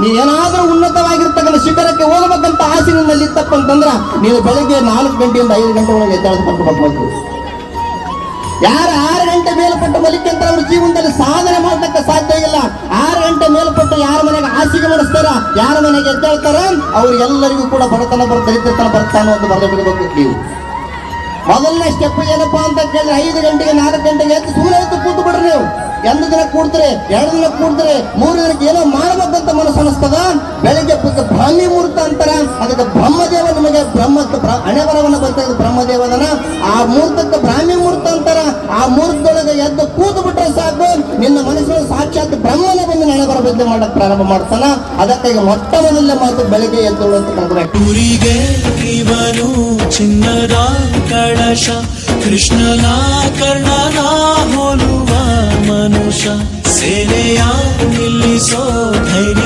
ನೀನೇನಾದ್ರೂ ಉನ್ನತವಾಗಿರ್ತಕ್ಕಂಥ ಶಿಖರಕ್ಕೆ ಹೋಗಬೇಕಂತ ಆಸೆ ನಿನ್ನಲ್ಲಿ ಇತ್ತಪ್ಪ ಅಂತಂದ್ರ ನೀನು ಬೆಳಗ್ಗೆ 4 ಗಂಟೆಯಿಂದ 5 ಗಂಟೆ ಒಳಗೆ ಎದ್ದೇಳಲ್ಪಟ್ಟು ಬರ್ಬೋದು. ಯಾರು 6 ಗಂಟೆ ಮೇಲ್ಪಟ್ಟು ಮಲಿಕ್ಕಿಂತ ಅವ್ರ ಜೀವನದಲ್ಲಿ ಸಾಧನೆ ಮಾಡಲಿಕ್ಕೆ ಸಾಧ್ಯ ಇಲ್ಲ. 6 ಗಂಟೆ ಮೇಲ್ಪಟ್ಟು ಯಾರ ಮನೆಗೆ ಹಾಸಿಗೆ ಮಾಡಿಸ್ತಾರ, ಯಾರ ಮನೆಗೆ ಎದ್ದೇಳ್ತಾರ, ಅವ್ರಿಗೆಲ್ಲರಿಗೂ ಕೂಡ ಬಡತನ ದರಿದ್ರತನ ಬರ್ತಾನೋ ಅಂತ ಬರೆದಿಡಬೇಕು. ನೀವು ಮೊದಲನೇ ಸ್ಟೆಪ್ ಏನಪ್ಪಾ ಅಂತ ಕೇಳಿದ್ರೆ 5 ಗಂಟೆಗೆ 4 ಗಂಟೆಗೆ ಎದ್ದು ಸುಮ್ಮನೆ ಎದ್ದು ಕೂತು ಬಿಡ್ರಿ. ನೀವು 1 ದಿನ ಕೂಡ್ತಾರೆ, 2 ದಿನ ಕೂಡ್ತಾರೆ, 3 ದಿನಕ್ಕೆ ಏನೋ ಮಾಡಬೇಕಂತ ಮನಸ್ಸು ಅನಿಸ್ತದ. ಬೆಳಿಗ್ಗೆ ಬ್ರಾಹ್ಮಿ ಮುಹೂರ್ತ ಅಂತಾರ, ಅದಕ್ಕೆ ಬ್ರಹ್ಮದೇವ ನಿಮಗೆ ಹಣೆ ಬರವನ್ನ ಬರ್ತದೆ ಬ್ರಹ್ಮದೇವದನ. ಆ ಮುಹೂರ್ತಕ್ಕೆ ಬ್ರಾಹ್ಮಿ ಮುಹೂರ್ತ ಅಂತಾರ. ಆ ಮುಹೂರ್ತದೊಳಗೆ ಎದ್ದು ಕೂತು ಬಿಟ್ರೆ ಸಾಕು, ನಿನ್ನ ಮನಸ್ಸಿನಲ್ಲಿ ಸಾಕ್ಷಾತ್ ಬ್ರಹ್ಮನೇ ಬಂದು ಹಣೆ ಬರ ಬಿದ್ದೆ ಮಾಡಕ್ ಪ್ರಾರಂಭ ಮಾಡ್ತಾನ. ಅದಕ್ಕಾಗಿ ಮೊಟ್ಟ ಮೊದಲನೇ ಮಾತು ಬೆಳಿಗ್ಗೆ ಎದ್ದು ಅಂತ ಕರೆಕ್ಟ್. ಇವನು ಚಿನ್ನದ ಕಳಶ, ಕೃಷ್ಣನ ಕರ್ಣನ ಹೋಲುವ ಮನುಷ್ಯ, ಸೇನೆಯ ನಿಲ್ಲಿಸೋ ಧೈರ್ಯ.